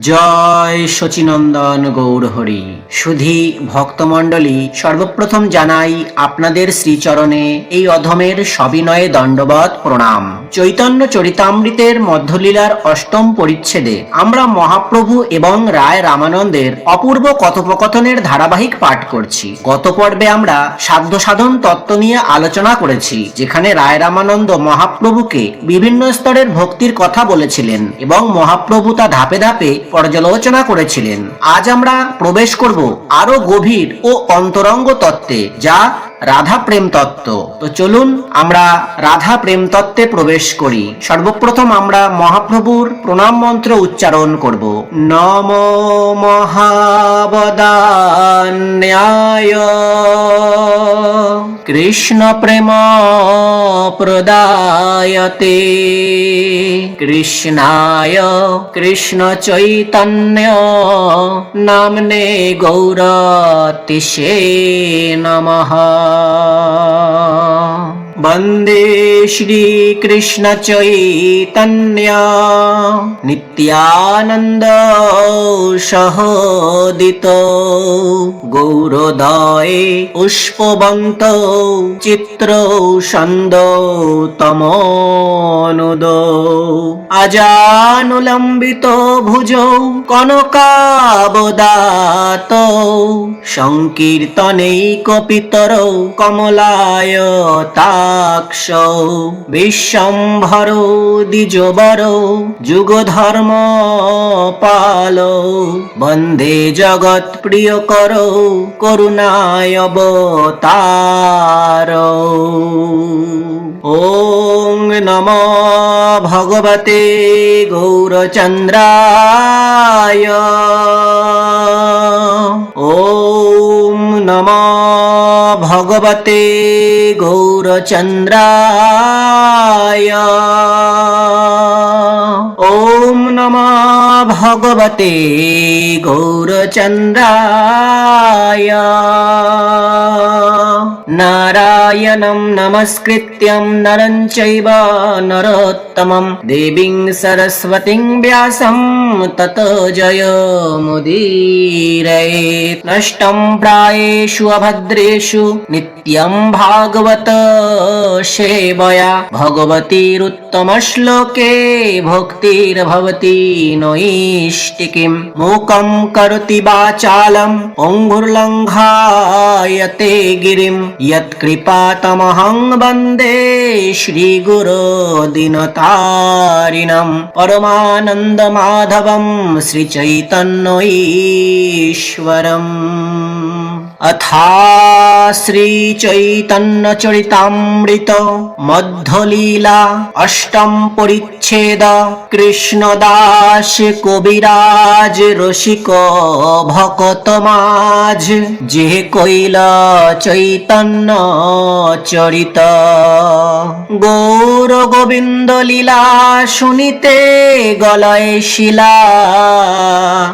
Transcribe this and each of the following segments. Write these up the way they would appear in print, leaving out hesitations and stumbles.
জয় শচীনন্দন গৌরহরি। সুধী ভক্তমণ্ডলী, সর্বপ্রথম জানাই আপনাদের শ্রীচরণে এই অধমের সবিনয়ে দণ্ডবৎ প্রণাম। চৈতন্য চরিতামৃতের মধ্যলীলার অষ্টম পরিচ্ছেদে আমরা মহাপ্রভু এবং রায় রামানন্দের অপূর্ব কথোপকথনের ধারাবাহিক পাঠ করছি। গত পর্বে আমরা সাধ্য সাধন তত্ত্ব নিয়ে আলোচনা করেছি, যেখানে রায় রামানন্দ মহাপ্রভুকে বিভিন্ন স্তরের ভক্তির কথা বলেছিলেন এবং মহাপ্রভু তা ধাপে ধাপে পর্যালোচনা করেছিলেন। আজ আমরা প্রবেশ করব আরো গভীর ও অন্তরঙ্গ তত্ত্বে, যা রাধা প্রেম তত্ত্ব। তো চলুন আমরা রাধা প্রেম তত্ত্বে প্রবেশ করি। সর্বপ্রথম আমরা মহাপ্রভুর প্রণাম মন্ত্র উচ্চারণ করব। নমো মহাবদান্যায় কৃষ্ণ প্রেম প্রদায়তে কৃষ্ণায় কৃষ্ণ চৈতন্য নামনে গৌরতিশে নমঃ। বন্দে শ্রীকৃষ্ণ চৈতন্য নিত্যানন্দ সহোদিত গৌরোদয়ে পুষ্পবন্ত চিত্র সন্দ তমনুদ আজানুলম্বিত ভুজৌ কনকাবদাত সংকীর্তনৈক পিতরৌ কমলায়তাক্ষ বিশ্বম্ভরো দ্বিজবরো যুগধর্ম পালো বন্দে জগৎ প্রিয় করো করুণায় অবতারো। ওং নমো ভগবতে গৌরচন্দ্রায়। ওং নমো ভগবতে গৌরচন্দ্রায়। ওং নমো ভগবতে গৌরচন্দ্রায়। নারায়ণং নমস্কৃত্যং নরং চৈব নরোত্তমং দেবীং সরস্বতীং ব্যাসং ততো জয়মুদীরয়েৎ। নষ্টং প্রায়েষু অভদ্রেষু নিত্যং ভাগবত সেবয়া ভগবতীরুত্তম শ্লোকে ভক্তির্ভবতি নৈষ্টিকীম। মূকং করোতি বাচালং পঙ্গুর্লঙ্ঘায়তে গিরিম यत्कृपातमहं वन्दे श्रीगुरो दीनतारिणं परमानन्दमाधवं श्रीचैतन्यईश्वरम्। अथा श्रीचैतन्यचरितामृत मध्यलीला अष्टम परिच्छेद। कृष्णदास कविराज रसिक भक्त माझ जे कइल चैतन्य चरित। गौर गोविंद लीला शुनिते गलय शिला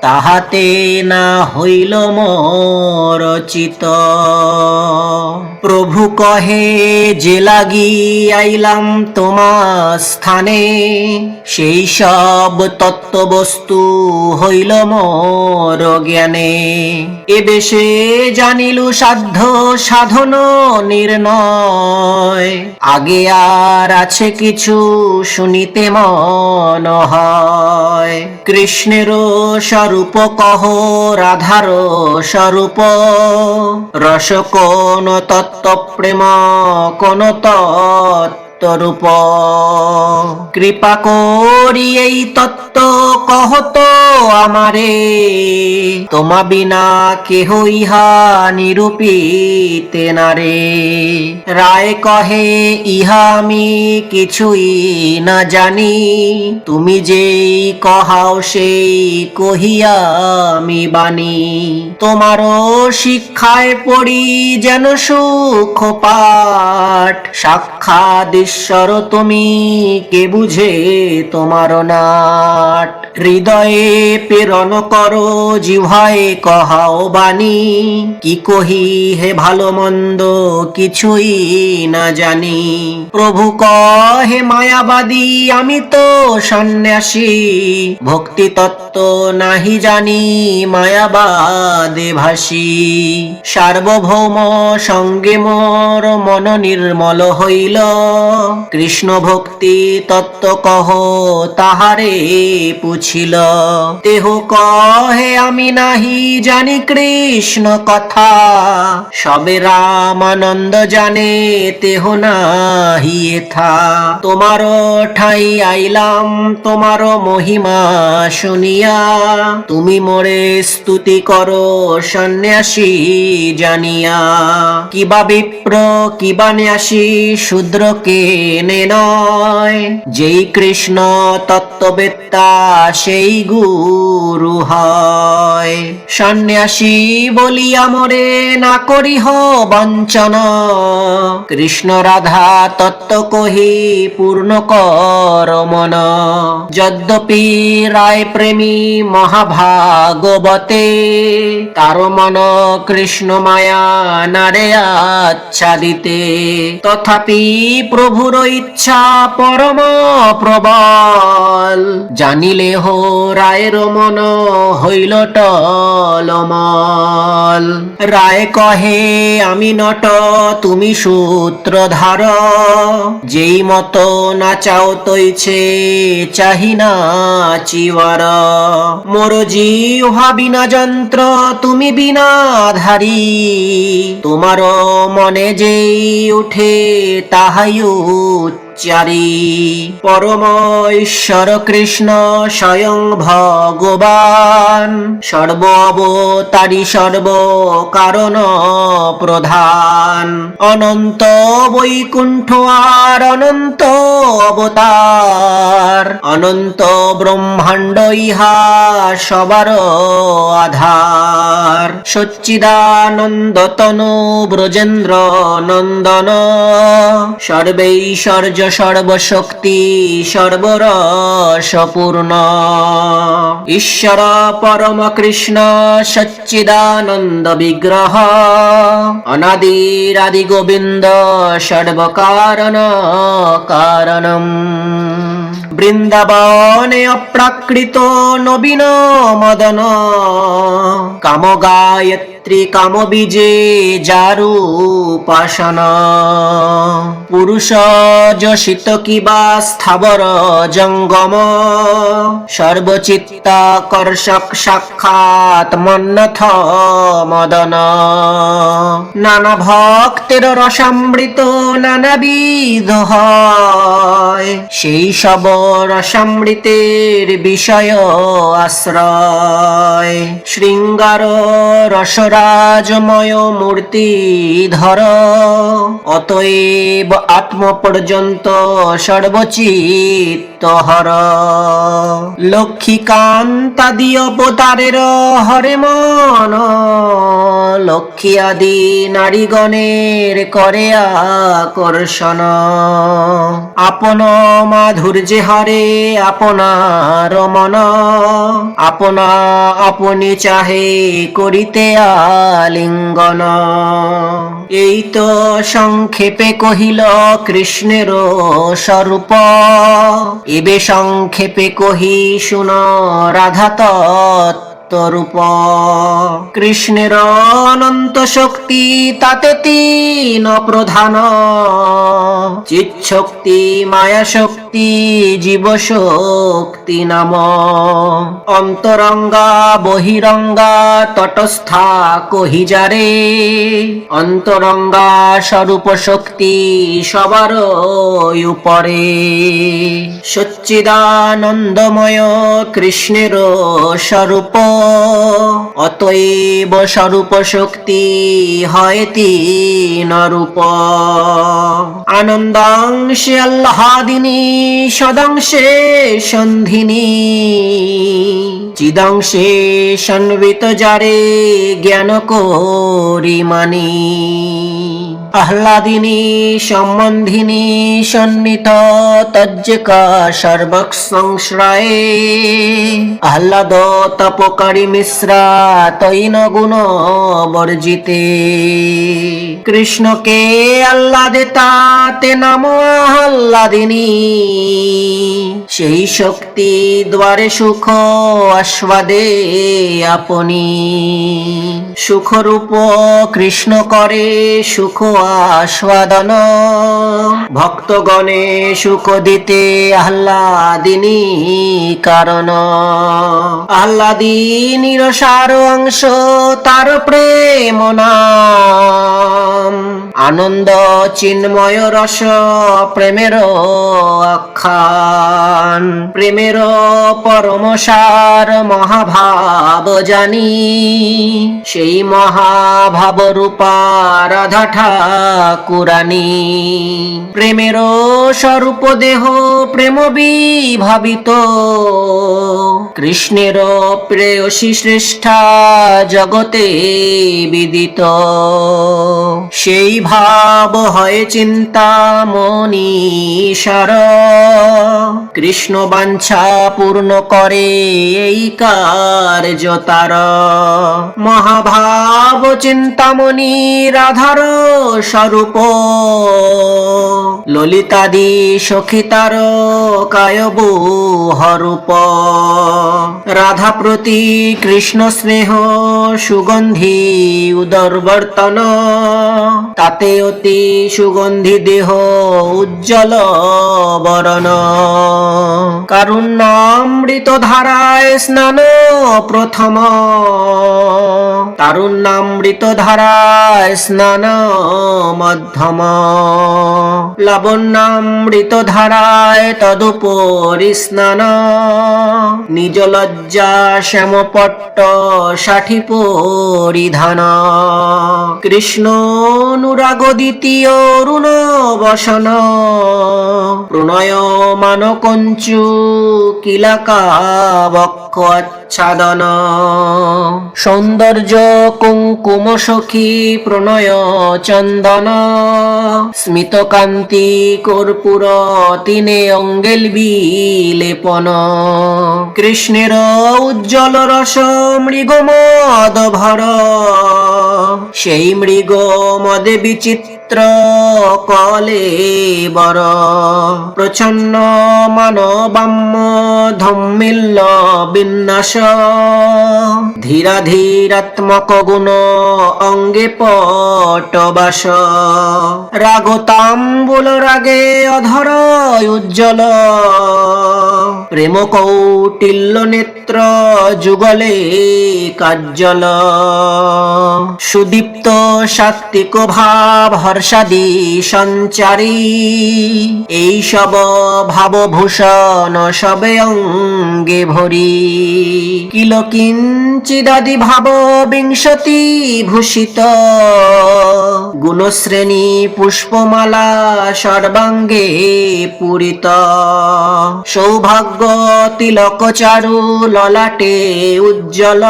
ताहाते ना हইল मोर চিত। প্রভু কহে যে লাগি আইলাম তোমার স্থানে, সেই সব তত্ত্ববস্তু হইল মোর জ্ঞানে। এ বেশে জানিলু সাধ্য সাধন নির্ণয়, আগে আর আছে কিছু শুনিতে মন হয়। কৃষ্ণের স্বরূপ কহ রাধার স্বরূপ, রস কোন তত্ত্ব প্রেম কোন তত্ত্বরূপ। কৃপা করি এই তত্ত্ব কহত আমারে, তোমা বিনা কেহ ইহা নিরূপিতে নারে। রায় কহে ইহা আমি কিছুই না জানি, তুমি যেই কহাও সেই কহিয়া আমি বাণী। তোমারও শিক্ষায় পড়ি যেন সুখ পাঠ, সাক্ষাৎ ঈশ্বর তুমি কে বুঝে তোমার নাট। হৃদয়ে প্রেরণ করো জিহ্বায় কহাও বাণী, কি কহি হে ভালো মন্দ কিছুই না জানি। প্রভু কহে মায়াবাদী আমি তো সন্ন্যাসী, ভক্তি তত্ত্ব তত্ত্ব নাহি জানি মায়াবাদে ভাসি। সার্বভৌম সঙ্গে মোর মন নির্মল হইল, কৃষ্ণ ভক্তি তত্ত্ব কহ তাহারে পুছিল। তেহ কহে আমি নাহি জানি কৃষ্ণ কথা, সবে রামানন্দ জানে তেহ নাহি এথা। তোমার ঠাই আইলাম তোমার মহিমা শুনিয়া, তুমি মোরে স্তুতি করো সন্ন্যাসী জানিয়া। কিবা বিপ্র কিবা ন্যাসী শূদ্রকে নে নয়, যেই কৃষ্ণ তত্ত্ববেত্তা সেই গুরু হয়। সন্ন্যাসী বলিয়া মোরে না করিহ বঞ্চন, কৃষ্ণ রাধা তত্ত্ব কহি পূর্ণ কর মন। যদ্যপি রায় প্রেমী মহাভাগবতে, তার মন কৃষ্ণ মায়া নারে আচ্ছাদিতে। তথাপি প্রভুর ইচ্ছা পরম প্রবল, জানিলে হো রায়ের মন হইল টলমল। রায় কহে আমি নট তুমি সূত্রধার, যেই মত না চাও তৈছে চাহি না চিবার। মোর জিহ্বা বিনা যন্ত্র তুমি বিনাধারী, তোমার মনে যেই উঠে তাহাই চারি। পরম ঈশ্বর কৃষ্ণ স্বয়ং ভগবান, সর্ব অবতারী সর্ব কারণ প্রধান। অনন্ত বৈকুণ্ঠ আর অনন্ত অবতার, অনন্ত ব্রহ্মাণ্ড ইহা সবার আধার। সচ্চিদানন্দ তনু ব্রজেন্দ্র নন্দন, সর্বৈশ্বর্য সর্বশক্তি সর্বরসপূর্ণ। ঈশ্বর পরম কৃষ্ণ সচ্চিদানন্দ বিগ্রহ, অনাদিরাদি গোবিন্দ সর্বকারণ কারণম। বৃন্দাবনে অপ্রাকৃত নবীন মদন, কাম গায়ত্রী কাম বীজে যারু উপাসন। পুরুষ যশিত কিবা স্থাবর জঙ্গম, সর্বচিত্তাকর্ষক সাক্ষাৎ মন্নথ মদন। নানা ভক্তের রসামৃত নানাবিধ হয়, সেই সব রসামৃতের বিষয় আশ্রয়। শৃঙ্গার রসরাজময় মূর্তি ধর, অতএব আত্ম পর্যন্ত সর্বচিত্ত হর। লক্ষ্মীকান্তাদি অবতারের হরে মন, লক্ষ্মী আদি নারীগণের করে আকর্ষণ। আপন মাধুর্যে হরে আপনার মন, আপনা আপনি চাহে করিতে আলিঙ্গন। এই তো সংক্ষেপে কহিল কৃষ্ণের স্বরূপ, এবে সংক্ষেপে কহি শুন রাধা তত্ত্বরূপ। কৃষ্ণের অনন্ত শক্তি তাতে তিন প্রধান, চিৎশক্তি মায়া শক্তি জীব শক্তি নাম। অন্তরঙ্গা বহিরঙ্গা তটস্থা কহি যারে, অন্তরঙ্গা স্বরূপ শক্তি সবার উপরে। সচ্চিদানন্দময় কৃষ্ণের স্বরূপ, অতএব স্বরূপ শক্তি হয় তিন রূপ। আনন্দাংশে আহ্লাদিনী, সদাংশে সন্ধিনী, চিদাংশে সন্বিত যারে জ্ঞান করি মানি। আহ্লাদিনী সম্বন্ধিনী সন্নিত তজ্জকা সর্বক সংশ্রয়ে আহ্লাদ তপকারী মিশ্রা তৈন গুণ বর্জিতে। কৃষ্ণকে আহ্লাদে তাতে নাম আহ্লাদিনী, সেই শক্তি দ্বারে সুখ আস্বাদে আপনি। সুখরূপ কৃষ্ণ করে সুখ আস্বাদন, ভক্তগণে সুখ দিতে আহ্লাদিনী কারণ। আহ্লাদিনীর সার অংশ তার প্রেম নাম, আনন্দ চিন্ময় রস প্রেমের আখ্যান। প্রেমের পরমসার মহাভাব জানি, সেই মহাভাব রূপা রাধা ঠাকুরানী। প্রেমের স্বরূপ দেহ প্রেম বিভাবিত, কৃষ্ণের প্রেয়সী শ্রেষ্ঠা জগতে বিদিত। সেই ভাব হয় চিন্তা মনীষার, কৃষ্ণ বাঞ্ছা পূর্ণ করে এই কার্য তার। মহাভাব চিন্তামণি রাধার স্বরূপ, ললিতাদি সখিতার কায়বহরূপ। রাধা প্রতি কৃষ্ণ স্নেহ সুগন্ধি উদরবর্তন, তাতে অতি সুগন্ধি দেহ উজ্জ্বল বরণ। কারুণ্যামৃত ধারায় স্নান প্রথম, তারুণ্যামৃত ধারায় স্নান মধ্যম। লাবণ্যামৃত ধারায় তদুপরি স্নান, নিজ লজ্জা শ্যামপট্ট ষাঠি পরিধান। কৃষ্ণ অনুরাগ দ্বিতীয় অরুণ বসন, প্রণয় মান কঞ্চু কিলাকা বক্ষ আচ্ছাদন। সৌন্দর্য কুঙ্কুম সখী প্রণয় চন্দন, স্মিত কান্তি কর্পূর তিনে অঙ্গেল বিলেপন। কৃষ্ণের উজ্জ্বল রস মৃগ মদ ভর, সেই মৃগ মদে বিচিত্র কলে বর। প্রচ্ছন্ন মানবাম্য ধম্মিল্ল বিন্যাস, ধীরাধীরাত্মক গুণ অঙ্গে পটবাস। রাগতাম্বুল রাগে অধর উজ্জ্বল, প্রেম কৌটিল্য নেত্র যুগলে কাজ্জল। সুদীপ্ত সাত্বিক ভাব হর্ষাদি সঞ্চারী, এই সব ভাবভূষণ সবে অঙ্গে ভরি। কিল কিঞ্চিদাদি ভাব বিংশতি ভূষিত, গুণশ্রেণী পুষ্পমালা সর্বাঙ্গে পূরিত। সৌভাগ্য তিলক চারু ললাটে উজ্জ্বল,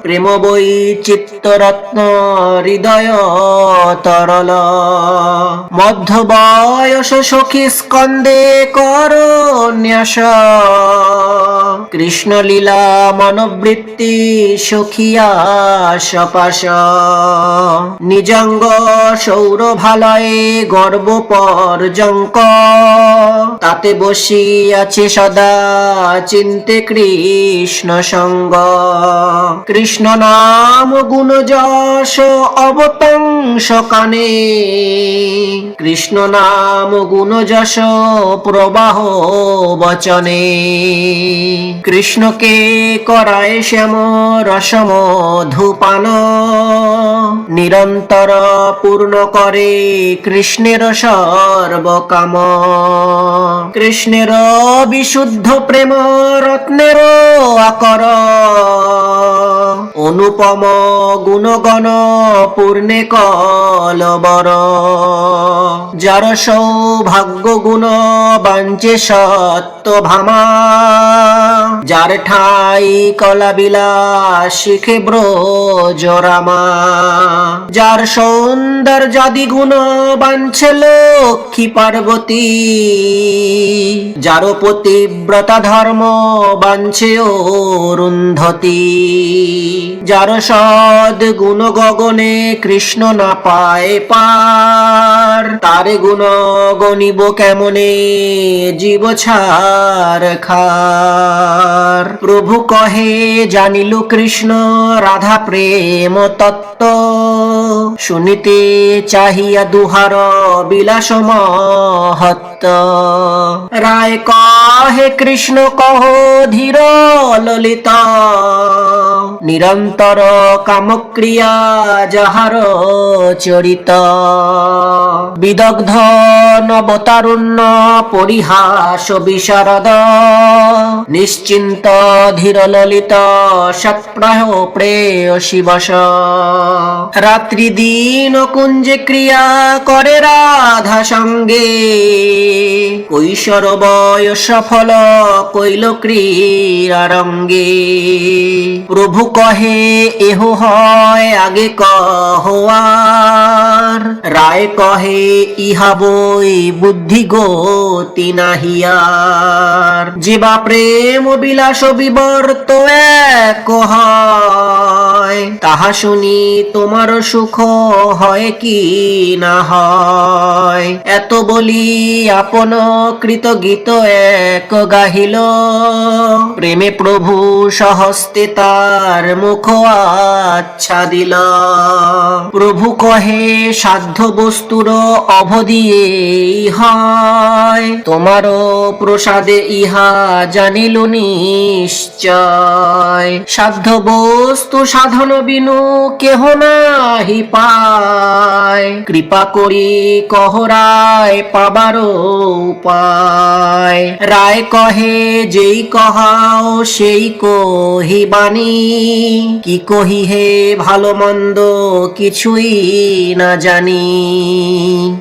প্রেম বৈচিত্ররত্ন হৃদয় তরল। মধ্য বয়স সখী স্কন্দে করন্যাস, কৃষ্ণ লীলা মনোবৃত্তি সখিয়া সপাশ। নিজাঙ্গ সৌরভালয়ে গর্ব পর্যঙ্ক, তাতে বসিয়াছে সদা চিন্তে কৃষ্ণ সঙ্গ। কৃষ্ণ নাম গুণ যশ অবতংস কানে, কৃষ্ণ নাম গুণ যশ প্রবাহ বচনে। কৃষ্ণকে করায় শ্যাম রসম ধূপান, নিরন্তর পূর্ণ করে কৃষ্ণের সর্বকাম। কৃষ্ণের বিশুদ্ধ প্রেম রত্নের আকর, অনু অনুপম গুণগণ পূর্ণে কলবর, যার সৌভাগ্য গুণ বাঞ্চে সত্য ভামা, যার ঠাই কলা বিলাস শিখে ব্রজরামা, যার সৌন্দর্যাদি গুণ বাঞ্ছে লক্ষ্মী পার্বতী, যার পতিব্রতা ধর্ম বাঞ্ছে অরুন্ধতী, যার সদ গুণ গগনে কৃষ্ণ না পায় পার, তারে গুণ গণিব কেমনে জীব ছার খার। প্রভু কহে জানিল কৃষ্ণ রাধা প্রেম তত্ত্ব, শুনিতে চাহিয়া দুহার বিলাস মহত্ব। রায় কহে কৃষ্ণ কহ ধীর ললিত, নিরন্তর কামক্রিয়া যাহার চরিত। বিদগ্ধ নবতারুণ্য পরিহাস বিশারদ, নিশ্চিন্ত ধীর ললিত সৎপ্রায় প্রেয়সী বশ। রাত্রি দিন কুঞ্জে ক্রিয়া করে রাধা সঙ্গে, কৈশোর বয়স ফল কৈল ক্রীড়া রঙ্গে। প্রভু কহে এহ হয় আগে কহোয়ার, রায় কহে ইহা বই বুদ্ধি গতি নাহিয়ার। যেবা প্রেম বিলাস বিবর্ত এক হয়, তাহা শুনি তোমার সুখ হয় কি না হয়। এত বলি আপন কৃত গীত এক গাহিল, প্রেমে প্রভু সহস্তে তার মুখ আচ্ছাদিল। প্রভু কহে সাধ্য বস্তুর অবধি এই হয়, তোমারও প্রসাদে ইহা জানিল নিশ্চয়। সাধ্য বস্তু সাধন বিনু কেহ নাহি পায়, কৃপা করি কহ রায় পাবার উপায়। রায় কহে যেই কহাও সেই কহি বাণী, কি কহি হে ভালো মন্দ কিছুই না জানি।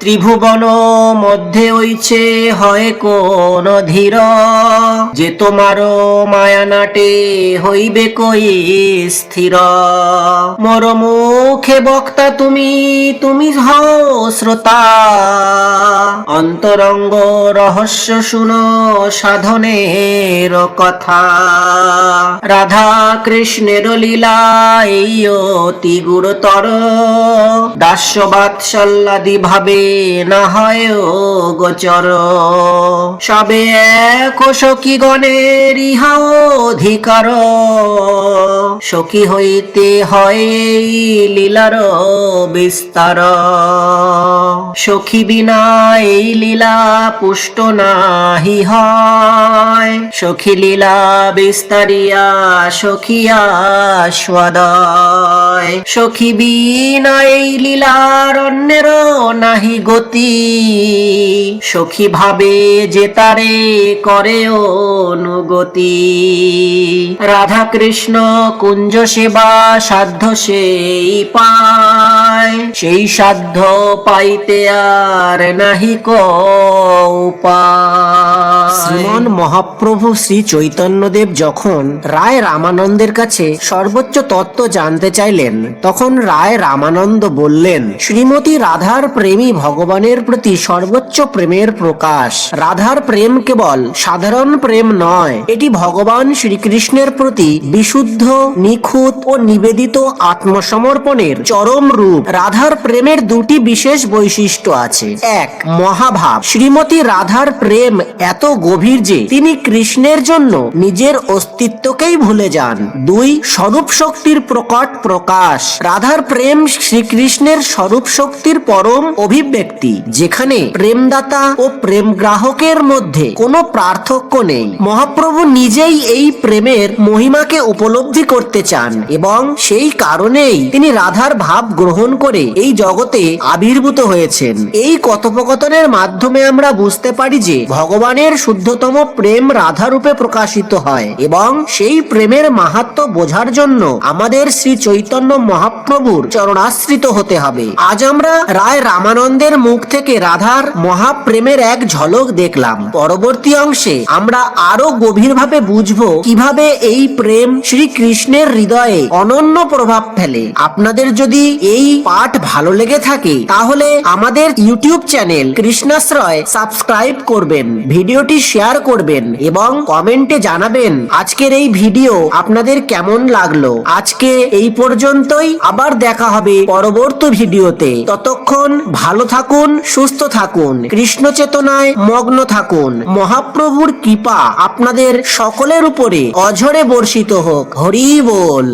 ত্রিভুবন মধ্যে ওইছে হয় কোন ধীর, যে তোমার মায়া নাটে হইবে কই স্থির। মোর মুখে বক্তা তুমি, তুমি হও শ্রোতা, অন্তরঙ্গ রহস্য শুনো সাধনের কথা। রাধা কৃষ্ণের লীলা এই অতি গুরুতর, দাস্য বাৎসল্যাদি ভাবে না হয় গোচর। সবে এক সখী গণের ইহা অধিকার, সখী হইতে হয় এই লীলার বিস্তার। সখী বিনা এই লীলা পুষ্ট নাহি হয়, সখী লীলা বিস্তারিয়া সখিয়া স্বাদয়। সখী বিনা এই লীলার অন্যের নাহি গতি, সখী ভাবে যে তারে করে অনুগতি। রাধা কৃষ্ণ কুঞ্জ সেবা সাধ্য সেই পায়, সেই সাধ্য পাইতে আর নাহি কো উপায়। শ্রীমন মহাপ্রভু শ্রী চৈতন্যদেব যখন রায় রামানন্দের কাছে সর্বোচ্চ তত্ত্ব জানতে চাইলেন, তখন রায় রামানন্দ বললেন, শ্রীমতী রাধার প্রেমই ভগবানের প্রতি সর্বোচ্চ প্রেমের প্রকাশ। রাধার প্রেম কেবল সাধারণ প্রেম নয়, এটি ভগবান শ্রীকৃষ্ণের প্রতি বিশুদ্ধ, নিখুঁত ও নিবেদিত আত্মসমর্পণের চরম রূপ। রাধার প্রেমের দুটি বিশেষ বৈশিষ্ট্য আছে। এক, মহাভাব। শ্রীমতী রাধার প্রেম এত গভীর যে তিনি কৃষ্ণের জন্য নিজের অস্তিত্বকেই ভুলে যান। দুই, স্বরূপ শক্তির প্রকট প্রকাশ। রাধার প্রেম শ্রীকৃষ্ণের স্বরূপ শক্তির পরম অভিব্যক্তি, যেখানে প্রেমদাতা ও প্রেম গ্রাহকের মধ্যে কোনো পার্থক্য নেই। মহাপ্রভু নিজেই এই প্রেমের মহিমাকে উপলব্ধি করতে করতে চান এবং সেই কারণেই তিনি রাধার ভাব গ্রহণ করে এই জগতে আবির্ভূত হয়েছেন। এই কথোপকথনের মাধ্যমে আমরা বুঝতে পারি যে ভগবানের শুদ্ধতম প্রেম রাধা রূপে প্রকাশিত হয় এবং সেই প্রেমের মাহাত্ম্য বোঝার জন্য আমাদের শ্রী চৈতন্য মহাপ্রভুর চরণাশ্রিত হতে হবে। আজ আমরা রায় রামানন্দের মুখ থেকে রাধার মহাপ্রেমের এক ঝলক দেখলাম। পরবর্তী অংশে আমরা আরো গভীরভাবে বুঝবো কিভাবে এই প্রেম শ্রীকৃষ্ণের হৃদয়ে অনন্য প্রভাব ফেলে। আপনাদের যদি এই পাঠ ভালো লেগে থাকে তাহলে আমাদের ইউটিউব চ্যানেল কৃষ্ণাশ্রয় সাবস্ক্রাইব করবেন, ভিডিওটি শেয়ার করবেন এবং কমেন্টে জানাবেন আজকের এই ভিডিও আপনাদের কেমন লাগলো। আজকে এই পর্যন্তই, আবার দেখা হবে পরবর্তী ভিডিওতে। ততক্ষণ ভালো থাকুন, সুস্থ থাকুন, কৃষ্ণ চেতনায় মগ্ন থাকুন। মহাপ্রভুর কৃপা আপনাদের সকলের উপরে অঝরে বর্ষিত হোক। হরি বল।